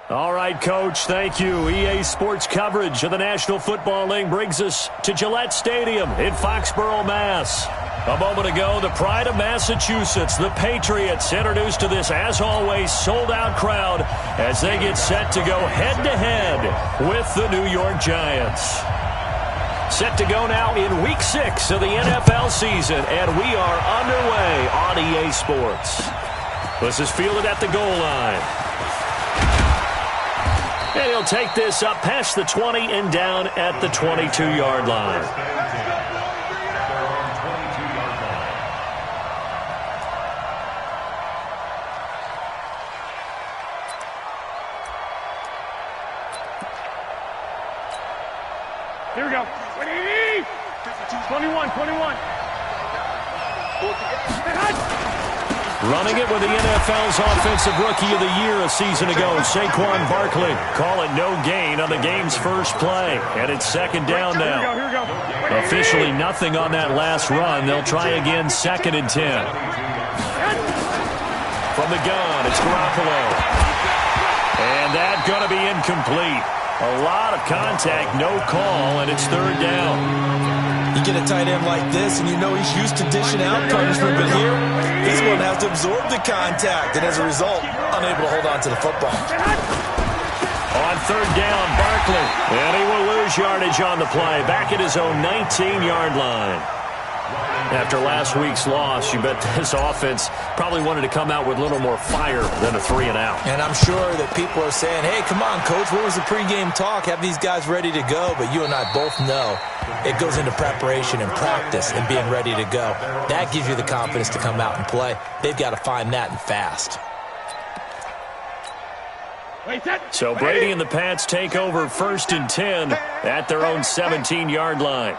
All right, Coach, thank you. EA Sports coverage of the National Football League brings us to Gillette Stadium in Foxborough, Mass. A moment ago, the pride of Massachusetts, the Patriots, introduced to this, as always, sold-out crowd as they get set to go head-to-head with the New York Giants. Set to go now in Week 6 of the NFL season, and we are underway on EA Sports. This is fielded at the goal line. And he'll take this up past the 20 and down at the 22-yard line. Here we go. 21. Running it with the NFL's Offensive Rookie of the Year a season ago, Saquon Barkley. Call it no gain on the game's first play. And it's second down now. Here we go. Officially nothing on that last run. They'll try again, 2nd and 10. From the gun, it's Garoppolo. And that's going to be incomplete. A lot of contact, no call, and it's 3rd down. You get a tight end like this, and you know he's used to dishing out punishment, but here, he's going to have to absorb the contact, and as a result, unable to hold on to the football. On 3rd down, Barkley, and he will lose yardage on the play, back at his own 19-yard line. After last week's loss, you bet this offense probably wanted to come out with a little more fire than a 3-and-out. And I'm sure that people are saying, hey, come on, Coach, what was the pregame talk? Have these guys ready to go? But you and I both know it goes into preparation and practice and being ready to go. That gives you the confidence to come out and play. They've got to find that and fast. So Brady and the Pats take over 1st and 10 at their own 17-yard line.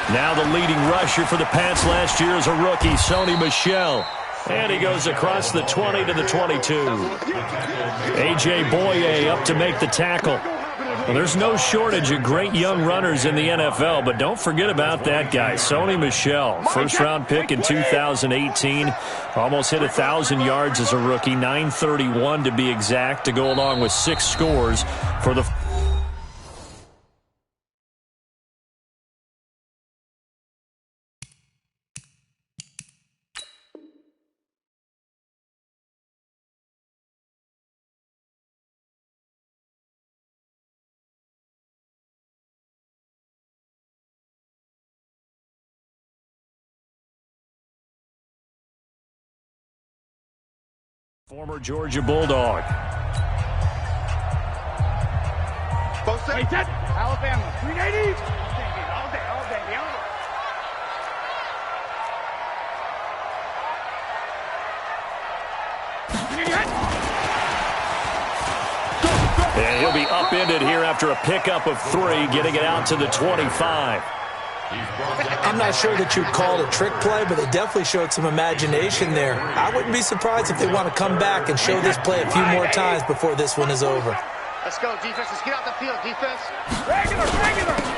Now the leading rusher for the Pats last year is a rookie, Sony Michel. And he goes across the 20 to the 22. A.J. Boye up to make the tackle. Well, there's no shortage of great young runners in the NFL, but don't forget about that guy, Sony Michel. First-round pick in 2018. Almost hit 1,000 yards as a rookie, 931 to be exact, to go along with 6 scores for the... Former Georgia Bulldog. Alabama, 380. All day. And he'll be upended here after a pickup of 3, getting it out to the 25. I'm not sure that you'd call it a trick play, but they definitely showed some imagination there. I wouldn't be surprised if they want to come back and show this play a few more times before this one is over. Let's go, defense. Let's get out the field, defense. Regular.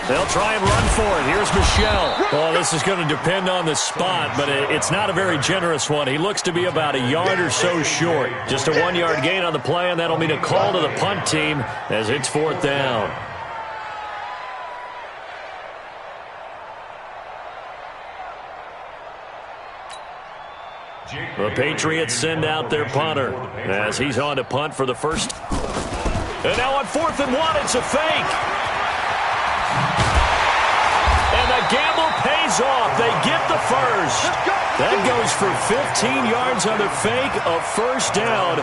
They'll try and run for it. Here's Michel. Well, this is going to depend on the spot, but it's not a very generous one. He looks to be about a yard or so short. Just a 1-yard gain on the play, and that'll mean a call to the punt team as it's 4th down. The Patriots send out their punter as he's on to punt for the first. And now on 4th and 1, it's a fake. And the gamble pays off. They get the first. That goes for 15 yards on the fake, a first down.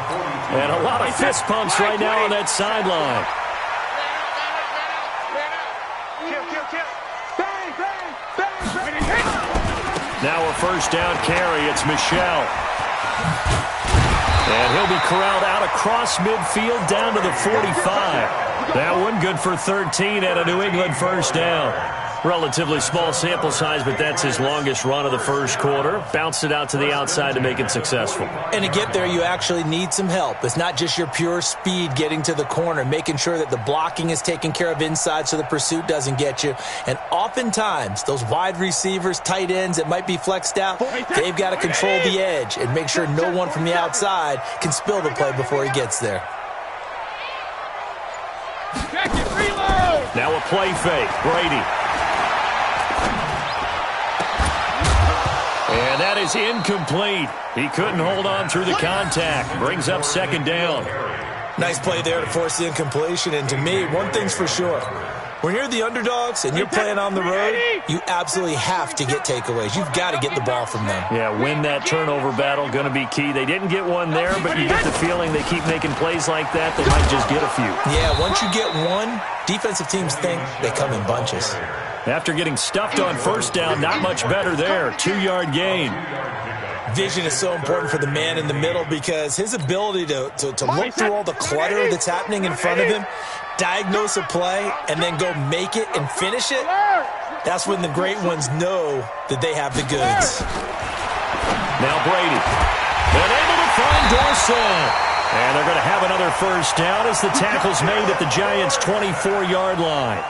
And a lot of fist pumps right now on that sideline. Now a first down carry. It's Michel. And he'll be corralled out across midfield down to the 45. That one good for 13 and a New England first down. Relatively small sample size, but that's his longest run of the first quarter. Bounced it out to the outside to make it successful. And to get there, you actually need some help. It's not just your pure speed getting to the corner, making sure that the blocking is taken care of inside so the pursuit doesn't get you. And oftentimes, those wide receivers, tight ends that might be flexed out, they've got to control the edge and make sure no one from the outside can spill the play before he gets there. Now a play fake. Brady. And that is incomplete. He couldn't hold on through the contact. Brings up second down. Nice play there to force the incompletion. And to me, one thing's for sure. When you're the underdogs and you're playing on the road, you absolutely have to get takeaways. You've got to get the ball from them. Yeah, win that turnover battle, going to be key. They didn't get one there, but you get the feeling they keep making plays like that, they might just get a few. Yeah, once you get one, defensive teams think they come in bunches. After getting stuffed on first down, not much better there. 2-yard gain. Vision is so important for the man in the middle because his ability to look through all the clutter that's happening in front of him, diagnose a play, and then go make it and finish it, that's when the great ones know that they have the goods. Now Brady. And able to find Dorsett. And they're going to have another first down as the tackle's made at the Giants' 24-yard line.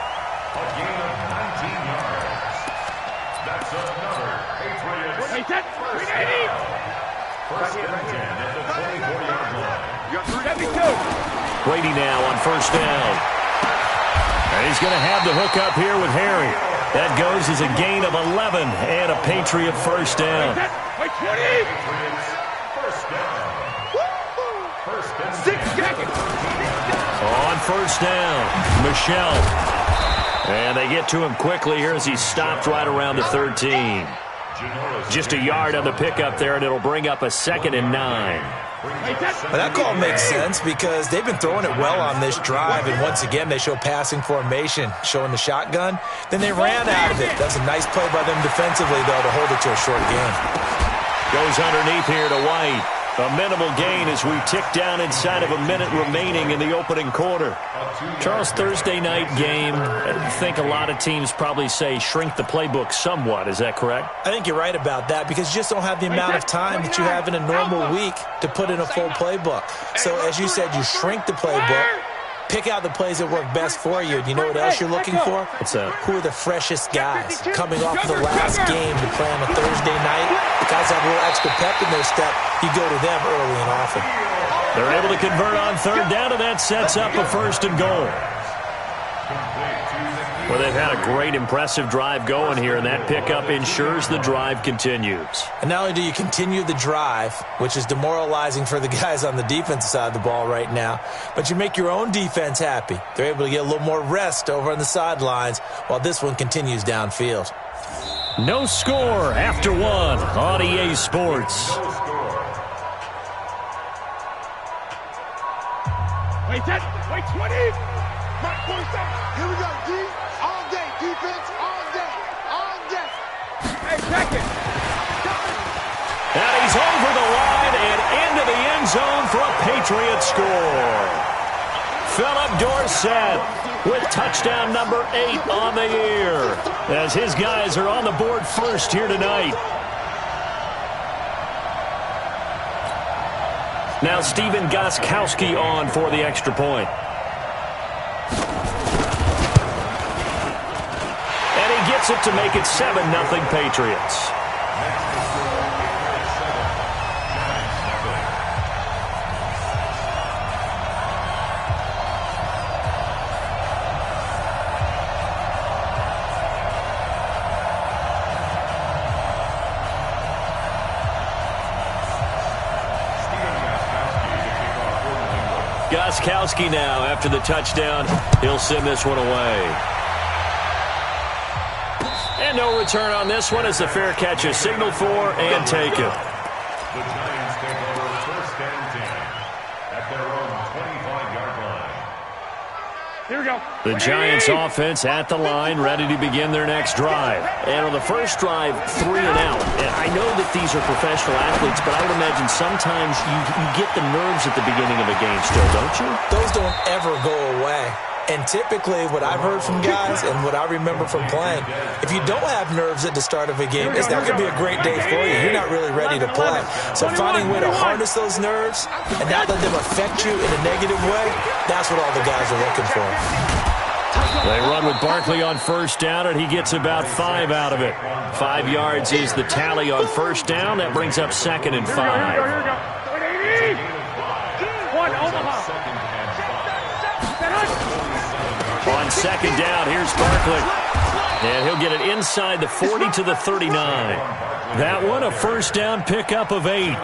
Brady now on first down. And he's going to have the hook up here with Harry. That goes as a gain of 11 and a Patriot first down. On first down, Michelle. And they get to him quickly here as he's stopped right around the 13. Just a yard on the pickup there, and it'll bring up a 2nd and 9. Well, that call makes sense because they've been throwing it well on this drive, and once again they show passing formation, showing the shotgun. Then they ran out of it. That's a nice play by them defensively, though, to hold it to a short gain. Goes underneath here to White. A minimal gain as we tick down inside of a minute remaining in the opening quarter. Charles, Thursday night game, I think a lot of teams probably say shrink the playbook somewhat. Is that correct? I think you're right about that because you just don't have the amount of time that you have in a normal week to put in a full playbook. So, as you said, you shrink the playbook, pick out the plays that work best for you. You know what else you're looking for? What's that? Who are the freshest guys coming off of the last game to play on a Thursday night? The guys have a little extra pep in their step. You go to them early and often. They're able to convert on third down, and that sets up a 1st and goal. Well, they've had a great, impressive drive going here, and that pickup ensures the drive continues. And not only do you continue the drive, which is demoralizing for the guys on the defensive side of the ball right now, but you make your own defense happy. They're able to get a little more rest over on the sidelines while this one continues downfield. No score after one on EA Sports. Wait 20. Here we go, D. All day, defense, all day, all day. Hey, check it. And he's over the line and into the end zone for a Patriot score. Philip Dorsett with touchdown number 8 on the year as his guys are on the board first here tonight. Now Steven Gostkowski on for the extra point. And he gets it to make it 7-0 Patriots. Gostkowski now after the touchdown. He'll send this one away. And no return on this one as the fair catch is signaled for and taken. The Giants take over 1st and 10 at their own 25-yard line. Here we go. The Giants offense at the line, ready to begin their next drive. And on the first drive, 3 and out. And I know that these are professional athletes, but I would imagine sometimes you get the nerves at the beginning of a game still, don't you? Those don't ever go away. And typically what I've heard from guys and what I remember from playing, if you don't have nerves at the start of a game, it's not going to be a great day for you. You're not really ready to play. So finding a way to harness those nerves and not let them affect you in a negative way, that's what all the guys are looking for. They run with Barkley on first down, and he gets about 5 out of it. 5 yards is the tally on first down. That brings up 2nd and 5. On 2nd down, here's Barkley. And he'll get it inside the 40 to the 39. That one, a first down pickup of 8.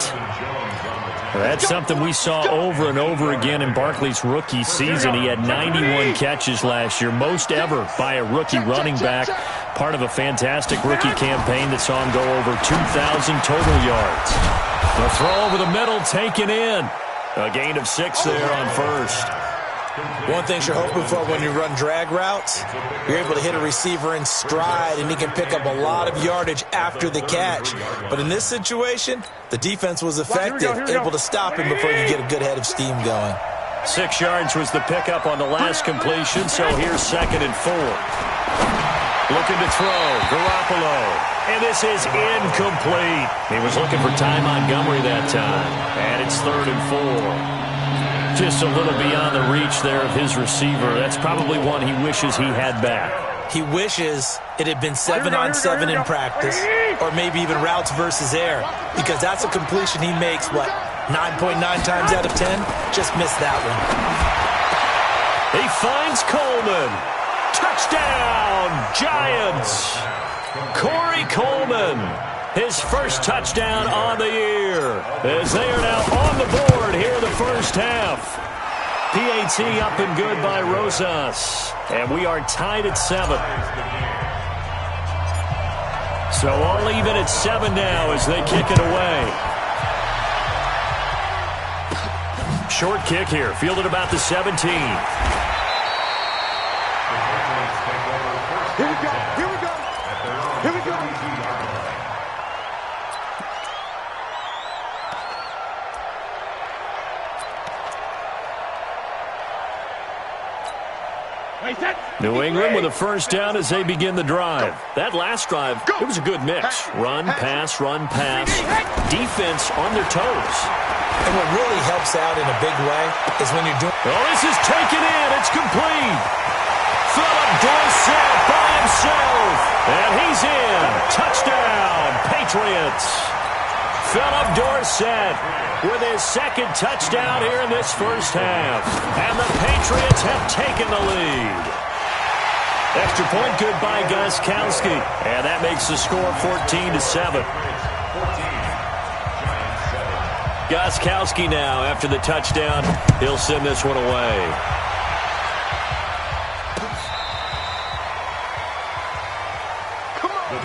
That's something we saw over and over again in Barkley's rookie season. He had 91 catches last year, most ever by a rookie running back. Part of a fantastic rookie campaign that saw him go over 2,000 total yards. The throw over the middle, taken in. A gain of 6 there on first. One thing you're hoping for when you run drag routes, you're able to hit a receiver in stride, and he can pick up a lot of yardage after the catch. But in this situation, the defense was effective, able to stop him before you get a good head of steam going. 6 yards was the pickup on the last completion, so here's 2nd and 4. Looking to throw, Garoppolo. And this is incomplete. He was looking for Ty Montgomery that time. And it's 3rd and 4. Just a little beyond the reach there of his receiver. That's probably one he wishes he had back. He wishes it had been 7-on-7 in practice, or maybe even routes versus air, because that's a completion he makes, 9.9 times out of 10? Just missed that one. He finds Coleman. Touchdown, Giants. Corey Coleman. His first touchdown on the year, as they are now on the board here in the first half. PAT up and good by Rosas, and we are tied at 7. So all even at 7 now as they kick it away. Short kick here, fielded about the 17. Here we go. Here we go. Here we go. New England with a first down as they begin the drive. That last drive, it was a good mix. Run, pass, defense on their toes. And what really helps out in a big way is when you're doing... Oh, this is taken in. It's complete. Philip Dorsett by himself. And he's in. Touchdown, Patriots. Philip Dorsett with his 2nd touchdown here in this first half. And the Patriots have taken the lead. Extra point good by Gostkowski. And that makes the score 14-7. Gostkowski now, after the touchdown, he'll send this one away. Come on, let's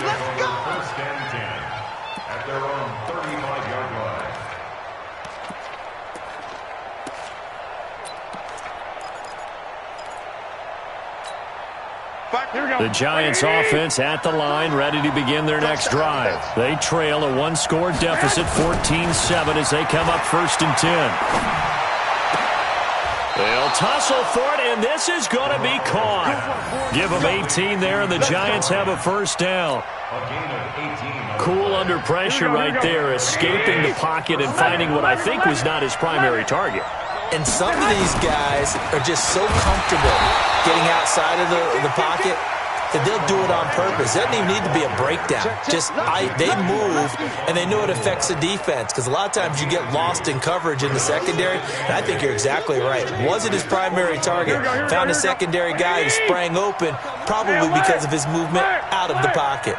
go. First and 10 at their own 35-yard line. The Giants offense at the line, ready to begin their next drive. They trail a 1-score deficit, 14-7, as they come up 1st and 10. They'll tussle for it, and this is going to be caught. Give them 18 there, and the Giants have a first down. Cool under pressure right there, escaping the pocket and finding what I think was not his primary target. And some of these guys are just so comfortable getting outside of the pocket that they'll do it on purpose. It doesn't even need to be a breakdown. They move, and they know it affects the defense, because a lot of times you get lost in coverage in the secondary, and I think you're exactly right. Wasn't his primary target. Found a secondary guy who sprang open, probably because of his movement out of the pocket.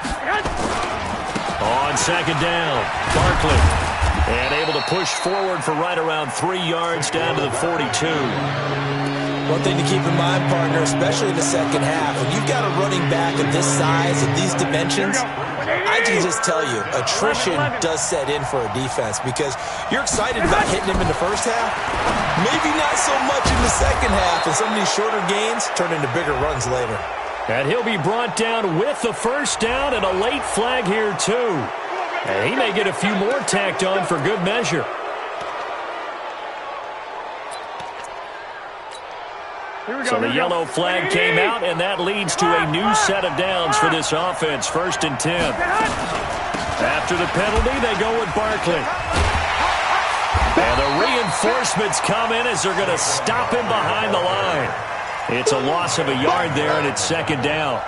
On 2nd down, Barkley. And able to push forward for right around 3 yards down to the 42. One thing to keep in mind, partner, especially in the second half, when you've got a running back of this size and these dimensions, I can just tell you, attrition does set in for a defense, because you're excited about hitting him in the first half, maybe not so much in the second half, and some of these shorter gains turn into bigger runs later. And he'll be brought down with the first down and a late flag here, too. And he may get a few more tacked on for good measure. So the yellow flag came out, and that leads to a new set of downs for this offense. 1st and 10. After the penalty, they go with Barkley. And the reinforcements come in as they're going to stop him behind the line. It's a loss of a yard there, and it's 2nd down.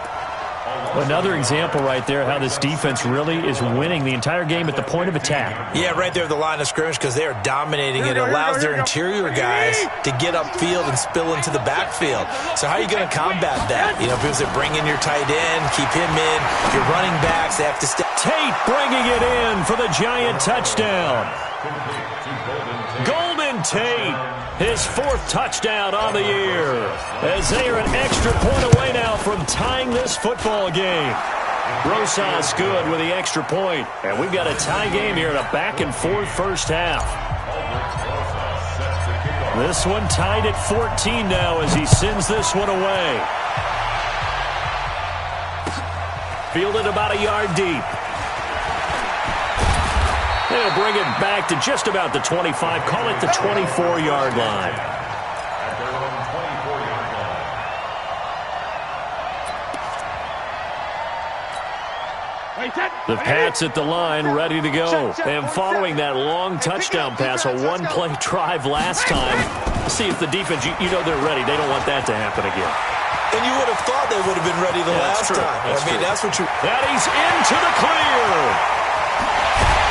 Another example right there how this defense really is winning the entire game at the point of attack. Yeah, right there at the line of scrimmage because they are dominating it. It allows their interior guys to get upfield and spill into the backfield. So how are you going to combat that? You know, because they bring in your tight end, keep him in. Your running backs, they have to step. Tate bringing it in for the Giant touchdown. Golden Tate, his 4th touchdown on the year, as they are an extra point away now from tying this football game. Rosas good with the extra point, and we've got a tie game here in a back-and-forth first half. This one tied at 14 now as he sends this one away. Fielded about a yard deep. They'll bring it back to just about the 25. Call it the 24-yard line. At their own 24-yard line. The Pats at the line, ready to go. And following that long touchdown pass, a one-play drive last time, see if the defense, you know they're ready. They don't want that to happen again. And you would have thought they would have been ready the last time. That's what you... That he's into the clear.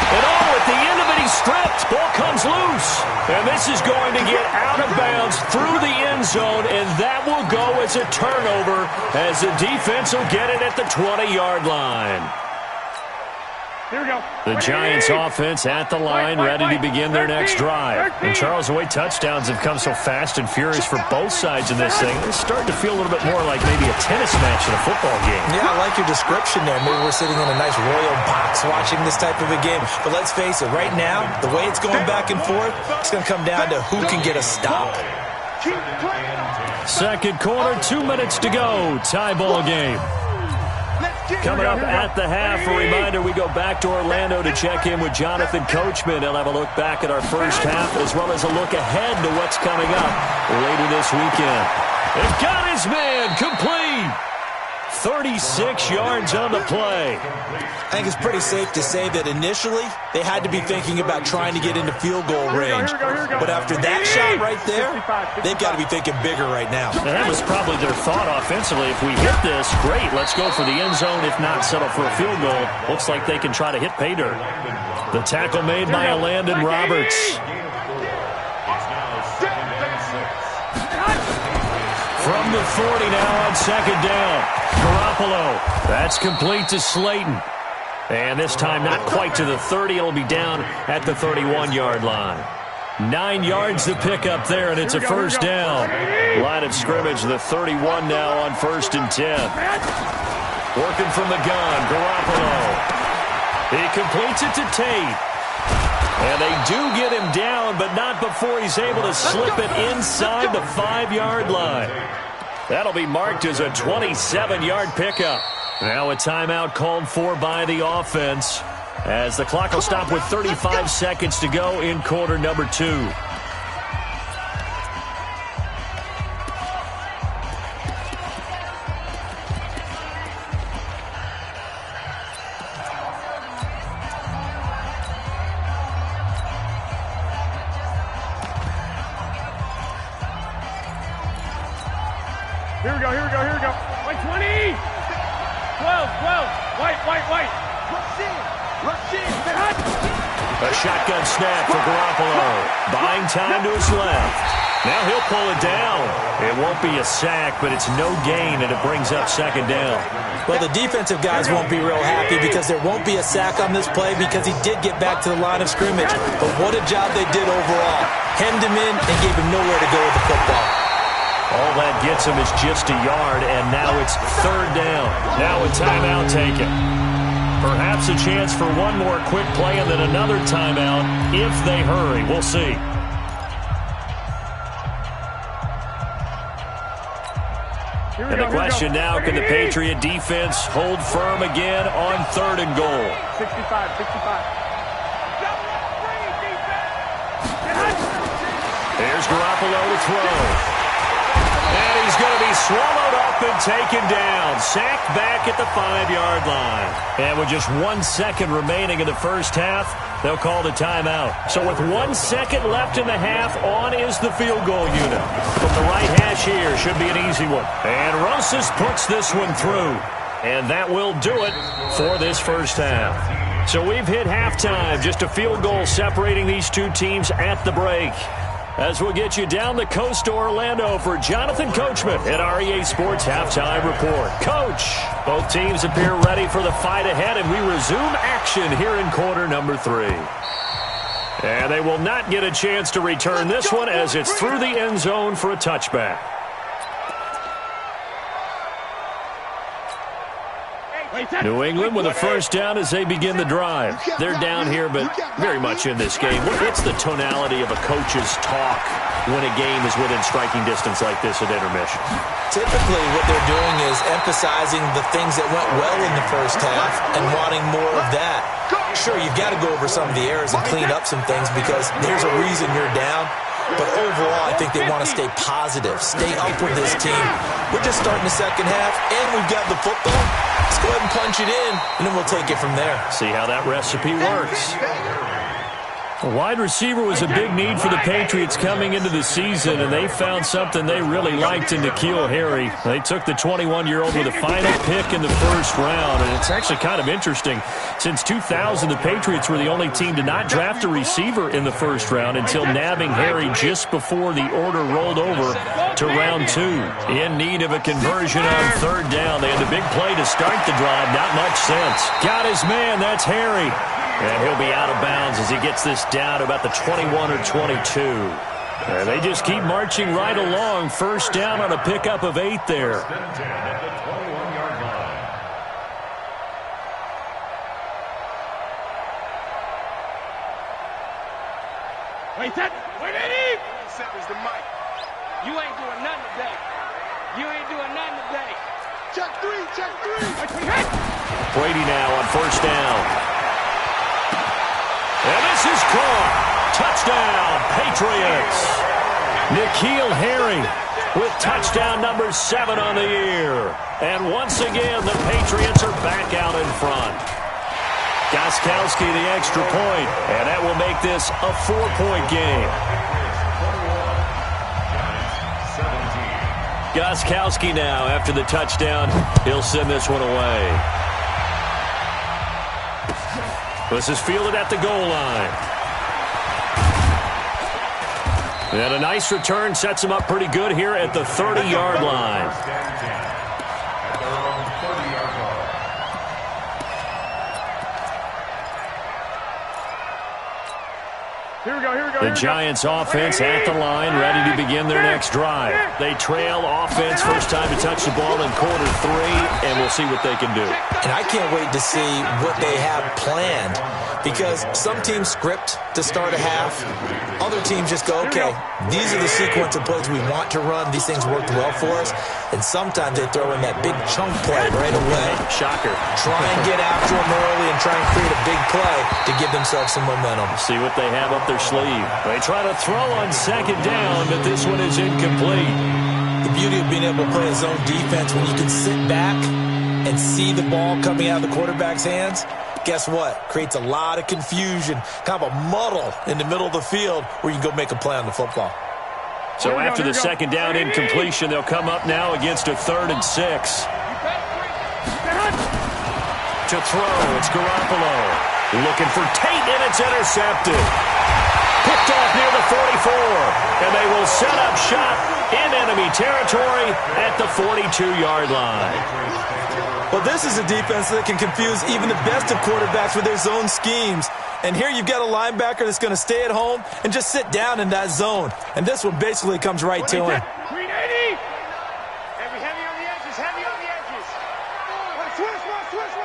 And at the end of it, he's stripped. Ball comes loose. And this is going to get out of bounds through the end zone, and that will go as a turnover as the defense will get it at the 20-yard line. Here we go. The Giants offense at the line, ready to begin their next drive. And Charles, the way touchdowns have come so fast and furious for both sides in this thing, it's starting to feel a little bit more like maybe a tennis match in a football game. Yeah, I like your description there. Maybe we're sitting in a nice royal box watching this type of a game. But let's face it, right now, the way it's going back and forth, it's going to come down to who can get a stop. 2nd quarter, 2 minutes to go. Tie ball game. Coming up at the half, a reminder, we go back to Orlando to check in with Jonathan Coachman. He'll have a look back at our first half as well as a look ahead to what's coming up later this weekend. They've got his man complete. 36 yards on the play. I think it's pretty safe to say that initially they had to be thinking about trying to get into field goal range. But after that shot right there, they've got to be thinking bigger right now. And that was probably their thought offensively. If we hit this, great, let's go for the end zone. If not, settle for a field goal. Looks like they can try to hit pay dirt. The tackle made by Landon Roberts. From the 40 now on 2nd down. Garoppolo. That's complete to Slayton. And this time not quite to the 30. It'll be down at the 31-yard line. 9 yards to pick up there, and it's a first down. Line of scrimmage, the 31 now on 1st and 10. Working from the gun, Garoppolo. He completes it to Tate. And they do get him down, but not before he's able to slip it inside the 5-yard line. That'll be marked as a 27-yard pickup. Now a timeout called for by the offense as the clock will stop with 35 seconds to go in quarter number 2. Here we go. White 20. 12. White. Rush in. A shotgun snap for Garoppolo. Buying time to his left. Now he'll pull it down. It won't be a sack, but it's no gain, and it brings up 2nd down. Well, the defensive guys won't be real happy because there won't be a sack on this play because he did get back to the line of scrimmage. But what a job they did overall. Hemmed him in and gave him nowhere to go with the football. All that gets him is just a yard, and now it's 3rd down. Now a timeout taken. Perhaps a chance for one more quick play and then another timeout if they hurry. We'll see. And the question now, can the Patriot defense hold firm again on 3rd and goal? 65. There's Garoppolo to throw. And he's going to be swallowed up and taken down. Sacked back at the 5-yard line. And with just 1 second remaining in the first half, they'll call the timeout. So with 1 second left in the half, on is the field goal unit. From the right hash here, should be an easy one. And Rosas puts this one through. And that will do it for this first half. So we've hit halftime, just a field goal separating these two teams at the break. As we'll get you down the coast to Orlando for Jonathan Coachman at our EA Sports Halftime Report. Coach, both teams appear ready for the fight ahead, and we resume action here in quarter number 3. And they will not get a chance to return this one as it's through the end zone for a touchback. New England with a first down as they begin the drive. They're down here, but very much in this game. What's the tonality of a coach's talk when a game is within striking distance like this at intermission? Typically, what they're doing is emphasizing the things that went well in the first half and wanting more of that. Sure, you've got to go over some of the errors and clean up some things because there's a reason you're down. But overall, I think they want to stay positive, stay up with this team. We're just starting the second half, and we've got the football. Let's go ahead and punch it in, and then we'll take it from there. See how that recipe works. A wide receiver was a big need for the Patriots coming into the season, and they found something they really liked in N'Keal Harry. They took the 21-year-old with a final pick in the first round, and it's actually kind of interesting. Since 2000, the Patriots were the only team to not draft a receiver in the first round until nabbing Harry just before the order rolled over to round 2. In need of a conversion on third down. They had the big play to start the drive. Not much sense. Got his man. That's Harry. And he'll be out of bounds as he gets this down to about the 21 or 22. And they just keep marching right along. First down on a pickup of 8 there. Wait, set. Wait, Eddie. Set is the mic. You ain't doing nothing today. You ain't doing nothing today. Check 3, check 3. Brady now on first down. And this is caught. Touchdown, Patriots. N'Keal Harry with touchdown number 7 on the year. And once again, the Patriots are back out in front. Gostkowski the extra point, and that will make this a 4-point game. Gostkowski now, after the touchdown, he'll send this one away. This is fielded at the goal line. And a nice return sets him up pretty good here at the 30-yard line. The Giants offense at the line, ready to begin their next drive. They trail offense, first time to touch the ball in quarter 3, and we'll see what they can do. And I can't wait to see what they have planned because some teams script to start a half. Other teams just go, okay, these are the sequence of plays we want to run. These things worked well for us. And sometimes they throw in that big chunk play right away. Shocker. Try and get after them early and try and create a big play to give themselves some momentum. See what they have up their sleeve. They try to throw on second down, but this one is incomplete. The beauty of being able to play a zone defense when you can sit back and see the ball coming out of the quarterback's hands, guess what? Creates a lot of confusion, kind of a muddle in the middle of the field where you can go make a play on the football. So after the second down incompletion, they'll come up now against a 3rd and 6. To throw, it's Garoppolo. Looking for Tate, and it's intercepted. Picked off near the 44, and they will set up shop in enemy territory at the 42-yard line. Well, this is a defense that can confuse even the best of quarterbacks with their zone schemes. And here you've got a linebacker that's going to stay at home and just sit down in that zone. And this one basically comes right to him. Green 80. Heavy on the edges, heavy on the edges. Switch.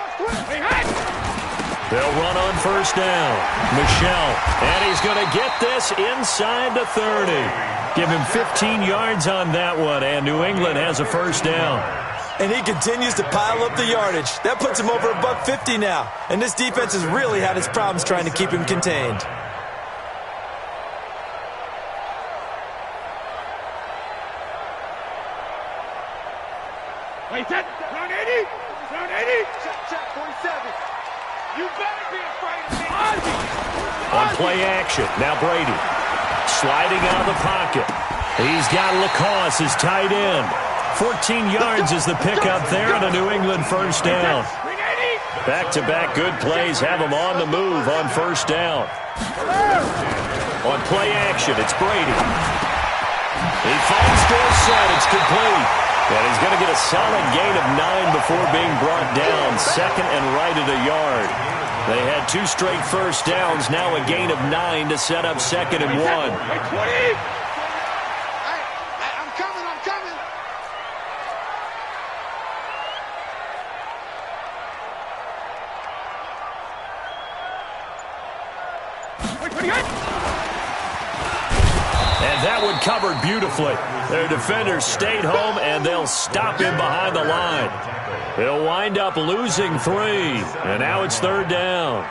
They'll run on first down. Michel, and he's going to get this inside the 30. Give him 15 yards on that one, and New England has a first down. And he continues to pile up the yardage. That puts him over $150 now. And this defense has really had its problems trying to keep him contained. Wait, set. Round 80. Round 80. Check, 47. You better be afraid of me. On play action, now Brady. Sliding out of the pocket. He's got Lacoste, his tight end. 14 yards is the pickup there and a New England first down. Back-to-back good plays have him on the move on first down. On play action, it's Brady. He finds Dorsett. It's complete. And he's going to get a solid gain of 9 before being brought down. Second and right at a yard. They had 2 straight first downs. Now a gain of 9 to set up second and 1. I'm coming. And that one covered beautifully. Their defenders stayed home, and they'll stop him behind the line. They'll wind up losing 3, and now it's third down.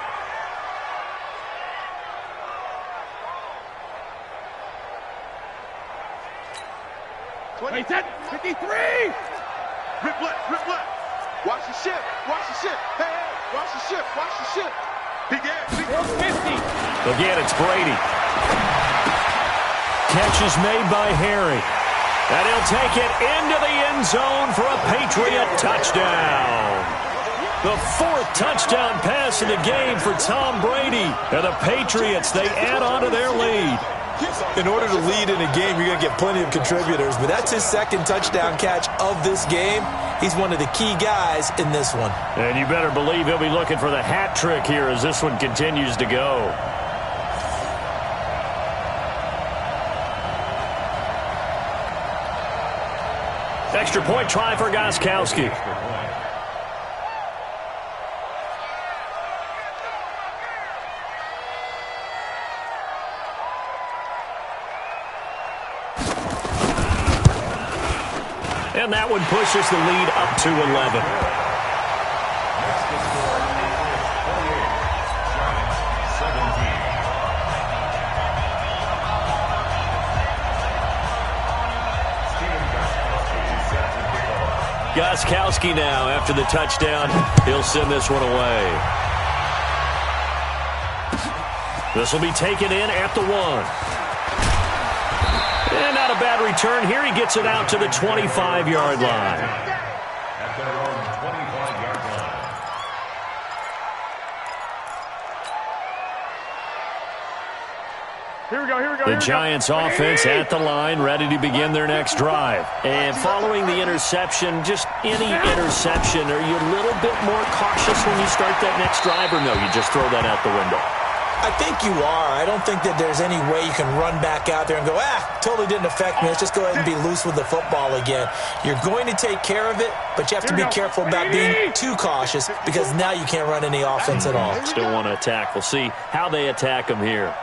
Wait, set. 53. Rip left. Watch the ship. Hey, watch the ship. Big air. 50. Again, it's Brady. Catch is made by Harry. And he'll take it into the end zone for a Patriot touchdown. The 4th touchdown pass in the game for Tom Brady. And the Patriots, they add on to their lead. In order to lead in a game, you're going to get plenty of contributors, but that's his 2nd touchdown catch of this game. He's one of the key guys in this one. And you better believe he'll be looking for the hat trick here as this one continues to go. Extra point try for Gostkowski. And that one pushes the lead up to 11. Gostkowski now, after the touchdown, he'll send this one away. This will be taken in at the 1. And not a bad return here. He gets it out to the 25-yard line. At their own 25-yard line. Here we go. The Giants offense at the line, ready to begin their next drive. And following the interception, just any interception, are you a little bit more cautious when you start that next drive, or no, you just throw that out the window? I think you are. I don't think that there's any way you can run back out there and go, totally didn't affect me. Let's just go ahead and be loose with the football again. You're going to take care of it, but you have to be careful about being too cautious because now you can't run any offense at all. Still want to attack. We'll see how they attack him here.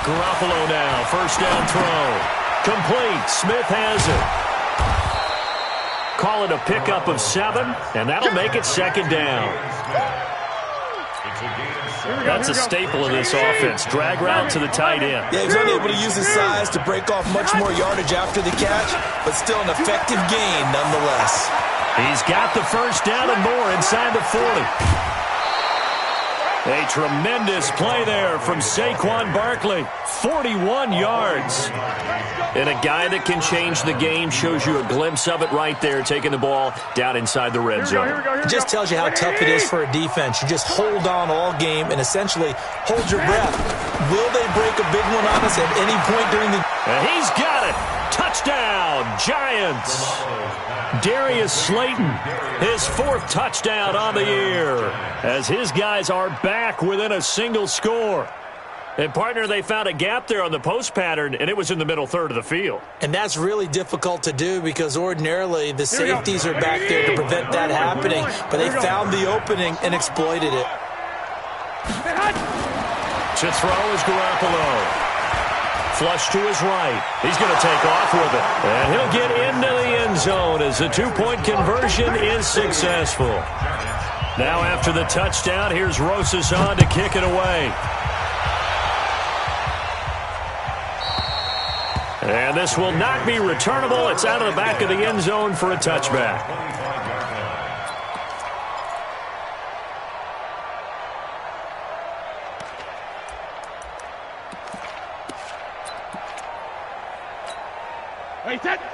Garoppolo now, first down throw. Complete. Smith has it. Call it a pickup of 7, and that'll make it second down. That's a staple of this offense. Drag route to the tight end. Yeah, he's unable to use his size to break off much more yardage after the catch, but still an effective gain nonetheless. He's got the first down and more inside the 40. A tremendous play there from Saquon Barkley. 41 yards. And a guy that can change the game, shows you a glimpse of it right there, taking the ball down inside the red zone. It just tells you how tough it is for a defense. You just hold on all game and essentially hold your breath. Will they break a big one on us at any point during the... And he's got it. Touchdown, Giants. Darius Slayton, his 4th touchdown on the year, as his guys are back within a single score. And, partner, they found a gap there on the post pattern, and it was in the middle third of the field. And that's really difficult to do because ordinarily the safeties are back there to prevent that happening. But they found the opening and exploited it. To throw is Garoppolo. Flush to his right. He's going to take off with it. And he'll get into the end zone as the 2-point conversion is successful. Now after the touchdown, here's Rosas on to kick it away. And this will not be returnable. It's out of the back of the end zone for a touchback.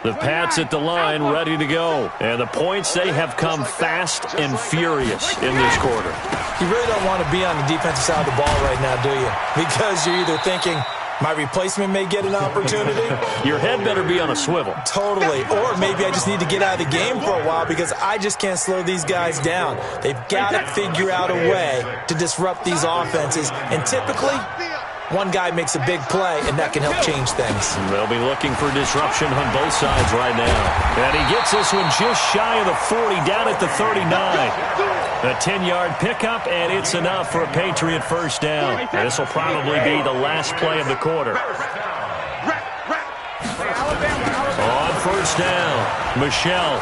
The Pats at the line, ready to go. And the points, they have come fast and furious in this quarter. You really don't want to be on the defensive side of the ball right now, do you? Because you're either thinking, my replacement may get an opportunity. Your head better be on a swivel. Totally. Or maybe I just need to get out of the game for a while because I just can't slow these guys down. They've got to figure out a way to disrupt these offenses. And typically, one guy makes a big play, and that can help change things. They'll be looking for disruption on both sides right now. And he gets this one just shy of the 40, down at the 39. A 10-yard pickup, and it's enough for a Patriot first down. And this will probably be the last play of the quarter. On first down, Michelle.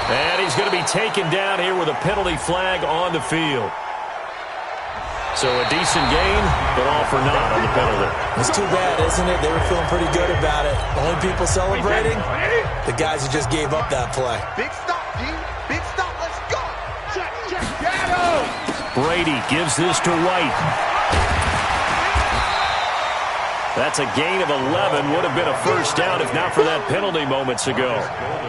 And he's going to be taken down here with a penalty flag on the field. So a decent gain, but all for naught on the penalty. It's too bad, isn't it? They were feeling pretty good about it. Only people celebrating, the guys who just gave up that play. Big stop, D. Big stop. Let's go. Check. Got him. Brady gives this to White. That's a gain of 11. Would have been a first down if not for that penalty moments ago.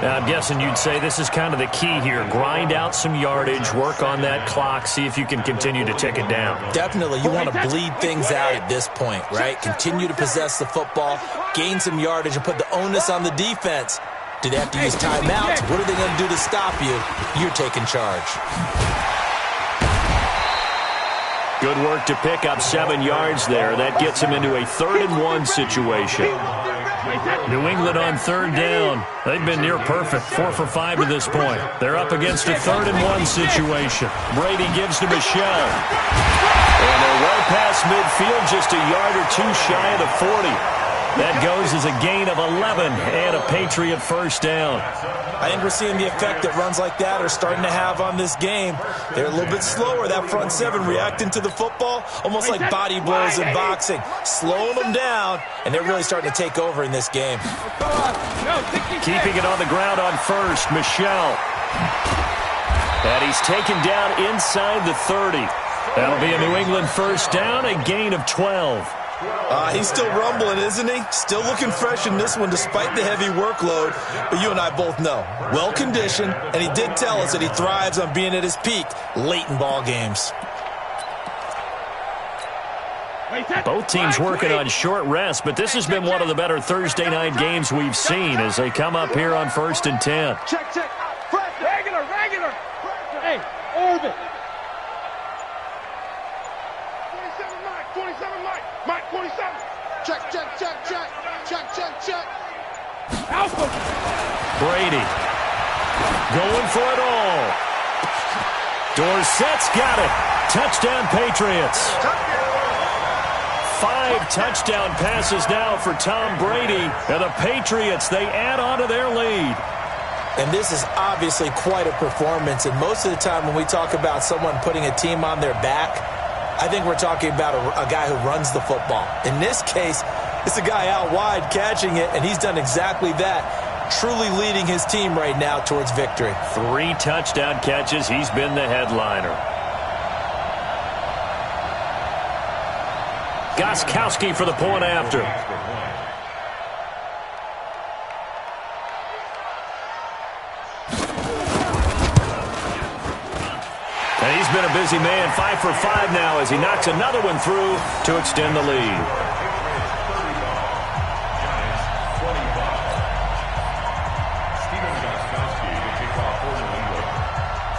Now, I'm guessing you'd say this is kind of the key here. Grind out some yardage, work on that clock, see if you can continue to tick it down. Definitely. You want to bleed things out at this point, right? Continue to possess the football, gain some yardage, and put the onus on the defense. Do they have to use timeouts? What are they going to do to stop you? You're taking charge. Good work to pick up 7 yards there. That gets him into a 3rd-and-1 situation. New England on 3rd down. They've been near perfect, 4 for 5 to this point. They're up against a 3rd-and-1 situation. Brady gives to Michelle. And they're well past midfield, just a yard or two shy of the 40. That goes as a gain of 11 and a Patriot first down. I think we're seeing the effect that runs like that are starting to have on this game. They're a little bit slower, that front 7, reacting to the football, almost like body blows in boxing, slowing them down, and they're really starting to take over in this game. Keeping it on the ground on first, Michelle. And he's taken down inside the 30. That'll be a New England first down, a gain of 12. He's still rumbling, isn't he? Still looking fresh in this one despite the heavy workload. But you and I both know, well-conditioned, and he did tell us that he thrives on being at his peak late in ball games. Both teams working on short rest, but this has been one of the better Thursday night games we've seen as they come up here on 1st and 10. Check. Regular. Hey, orbit. 27 Mike, 27. Check. Alpha. Brady going for it all. Dorsett's got it. Touchdown, Patriots. 5 touchdown passes now for Tom Brady. And the Patriots, they add on to their lead. And this is obviously quite a performance. And most of the time when we talk about someone putting a team on their back, I think we're talking about a guy who runs the football. In this case, it's a guy out wide catching it, and he's done exactly that, truly leading his team right now towards victory. 3 touchdown catches. He's been the headliner. Gostkowski for the point after. And he's been a busy man, 5 for 5 now as he knocks another one through to extend the lead.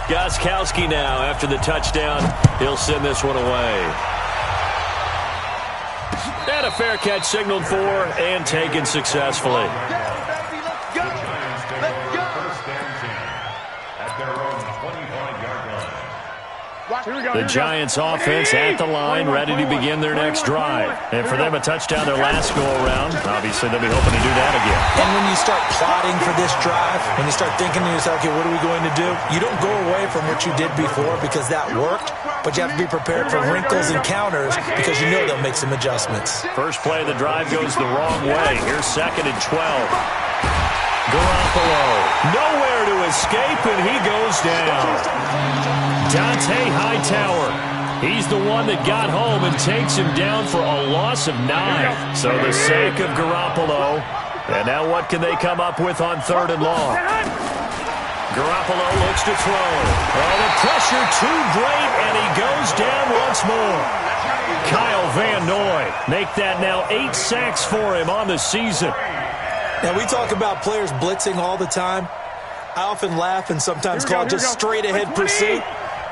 Gostkowski now after the touchdown. He'll send this one away. And a fair catch signaled for and taken successfully. The Giants offense at the line, ready to begin their next drive. And for them, a touchdown their last go-around. Obviously, they'll be hoping to do that again. And when you start plotting for this drive, when you start thinking to yourself, okay, what are we going to do? You don't go away from what you did before because that worked, but you have to be prepared for wrinkles and counters because you know they'll make some adjustments. First play of the drive goes the wrong way. Here's 2nd and 12. Garoppolo, nowhere to escape, and he goes down. Dante Hightower, he's the one that got home and takes him down for a loss of 9. So the sack of Garoppolo. And now what can they come up with on 3rd and long? Garoppolo looks to throw. Oh, the pressure too great, and he goes down once more. Kyle Van Noy, make that now 8 sacks for him on the season. Now, we talk about players blitzing all the time. I often laugh and sometimes call it just straight-ahead pursuit.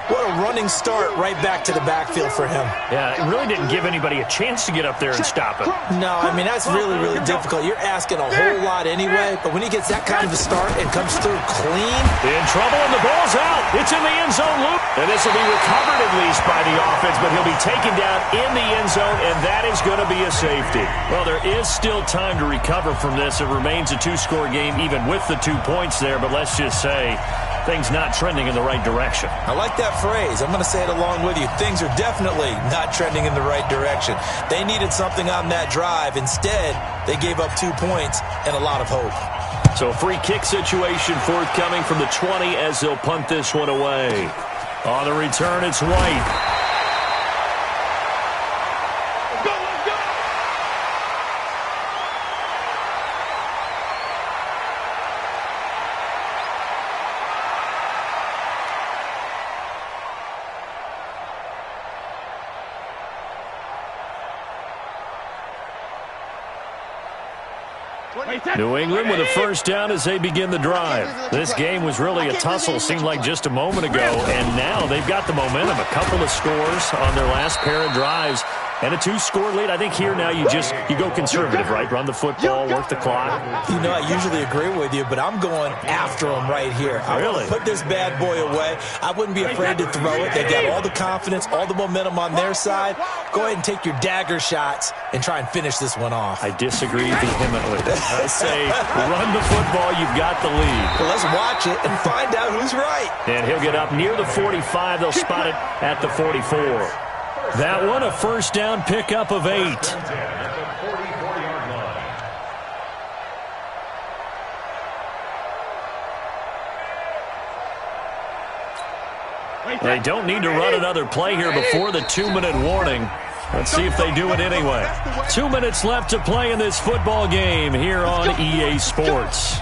What a running start right back to the backfield for him. Yeah, it really didn't give anybody a chance to get up there and stop him. No, I mean, that's really, really difficult. You're asking a whole lot anyway, but when he gets that kind of a start and comes through clean. In trouble, and the ball's out. It's in the end zone loop. And this will be recovered at least by the offense, but he'll be taken down in the end zone, and that is going to be a safety. Well, there is still time to recover from this. It remains a 2-score game even with the 2 points there, but let's just say things not trending in the right direction. I like that phrase. I'm going to say it along with you. Things are definitely not trending in the right direction. They needed something on that drive. Instead, they gave up 2 points and a lot of hope. So free kick situation forthcoming from the 20 as they'll punt this one away. On the return, it's White. New England with a first down as they begin the drive. This game was really a tussle, seemed like just a moment ago, and now they've got the momentum. A couple of scores on their last pair of drives. And a 2-score lead. I think here now you go conservative, right? Run the football, work the clock. You know, I usually agree with you, but I'm going after them right here. I want to put this bad boy away. I wouldn't be afraid to throw it. They've got all the confidence, all the momentum on their side. Go ahead and take your dagger shots and try and finish this one off. I disagree vehemently. I say run the football. You've got the lead. Well, let's watch it and find out who's right. And he'll get up near the 45. They'll spot it at the 44. That one, a first down pickup of 8. They don't need to run another play here before the 2-minute warning. Let's see if they do it anyway. 2 minutes left to play in this football game here on EA Sports.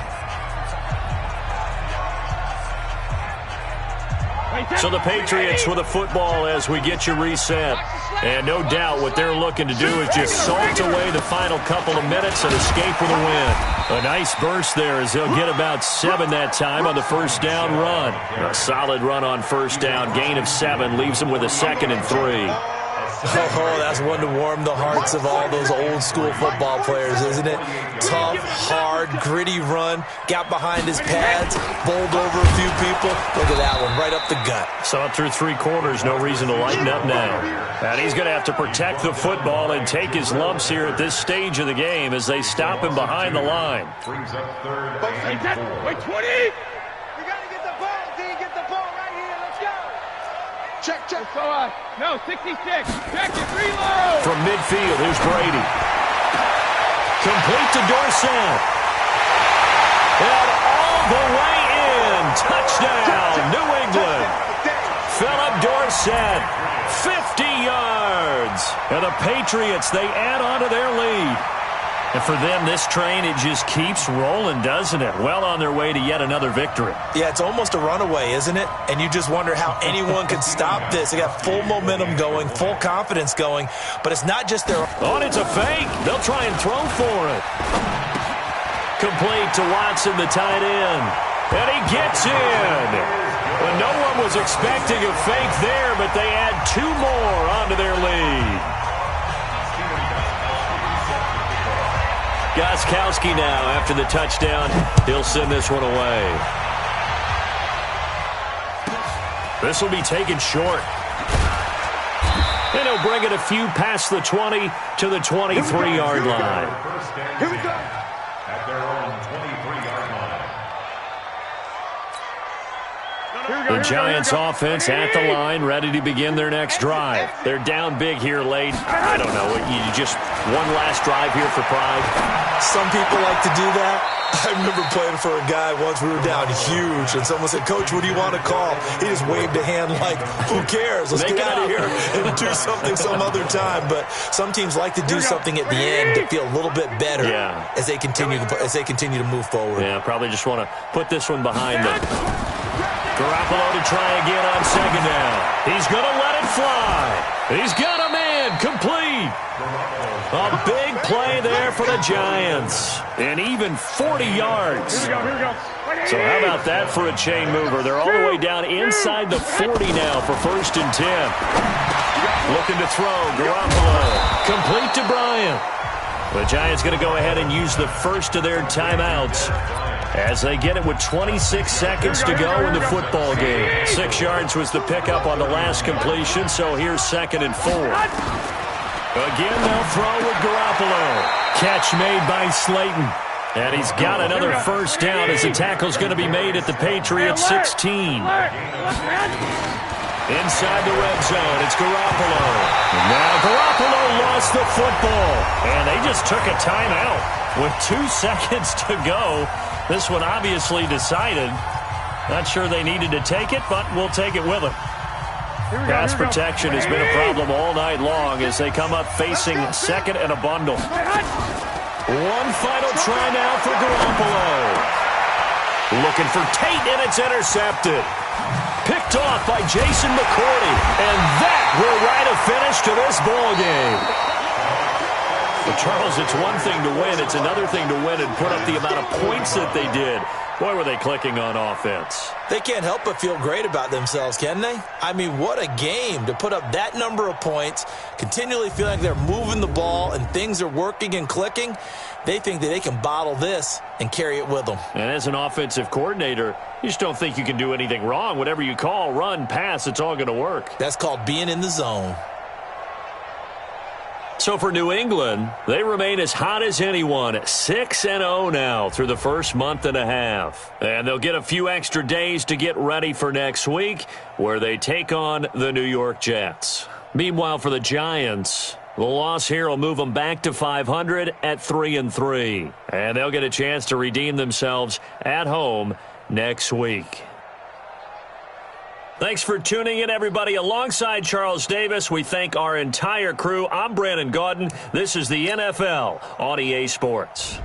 So the Patriots with a football as we get you reset. And no doubt what they're looking to do is just salt away the final couple of minutes and escape with a win. A nice burst there as they'll get about 7 that time on the first down run. A solid run on first down. Gain of 7 leaves them with a 2nd and 3. Oh, that's one to warm the hearts of all those old-school football players, isn't it? Tough, hard, gritty run. Got behind his pads, bowled over a few people. Look at that one, right up the gut. Saw it through 3 quarters. No reason to lighten up now. And he's going to have to protect the football and take his lumps here at this stage of the game as they stop him behind the line. Brings up 3rd and 4. Wait, 20! Check. No, 66. Check it, reload. From midfield, here's Brady. Complete to Dorsett. And all the way in. Touchdown, New England. Philip Dorsett, 50 yards. And the Patriots, they add on to their lead. And for them, this train, it just keeps rolling, doesn't it? Well on their way to yet another victory. Yeah, it's almost a runaway, isn't it? And you just wonder how anyone could stop this. They got full momentum going, full confidence going, but it's not just their... Oh, and it's a fake. They'll try and throw for it. Complete to Watson, the tight end. And he gets in. Well, no one was expecting a fake there, but they add 2 more onto their lead. Gostkowski now after the touchdown. He'll send this one away. This will be taken short. They'll bring it a few past the 20 to the 23-yard line. Here we go. At their own 23-yard line. The Giants offense at the line, ready to begin their next drive. They're down big here late. I don't know. You just one last drive here for pride. Some people like to do that. I remember playing for a guy once. We were down huge, and someone said, "Coach, what do you want to call?" He just waved a hand like, "Who cares? Let's get out of here and do something some other time." But some teams like to do something at the end to feel a little bit better as they continue to move forward. Yeah, probably just want to put this one behind them. Garoppolo to try again on second down. He's going to let it fly. He's got a man complete. A big play there for the Giants. And even 40 yards. Here we go. So how about that for a chain mover? They're all the way down inside the 40 now for 1st and 10. Looking to throw. Garoppolo. Complete to Bryant. The Giants going to go ahead and use the first of their timeouts as they get it with 26 seconds to go in the football game. 6 yards was the pickup on the last completion, so here's 2nd and 4. Again, they'll throw with Garoppolo. Catch made by Slayton. And he's got another first down as the tackle's going to be made at the Patriots 16. Inside the red zone, it's Garoppolo. Now Garoppolo lost the football. And they just took a timeout with 2 seconds to go. This one obviously decided. Not sure they needed to take it, but we'll take it with them. Pass protection has been a problem all night long as they come up facing 2nd and a bundle. One final try now for Garoppolo. Looking for Tate, and it's intercepted. Picked off by Jason McCourty. And that will write a finish to this ball game. But Charles, it's one thing to win. It's another thing to win and put up the amount of points that they did. Boy, were they clicking on offense. They can't help but feel great about themselves, can they? I mean, what a game to put up that number of points, continually feel like they're moving the ball and things are working and clicking. They think that they can bottle this and carry it with them. And as an offensive coordinator, you just don't think you can do anything wrong. Whatever you call, run, pass, it's all going to work. That's called being in the zone. So for New England, they remain as hot as anyone, 6-0 now through the first month and a half. And they'll get a few extra days to get ready for next week, where they take on the New York Jets. Meanwhile, for the Giants, the loss here will move them back to 500 at 3-3. And they'll get a chance to redeem themselves at home next week. Thanks for tuning in, everybody. Alongside Charles Davis, we thank our entire crew. I'm Brandon Gaudin. This is the NFL on EA Sports.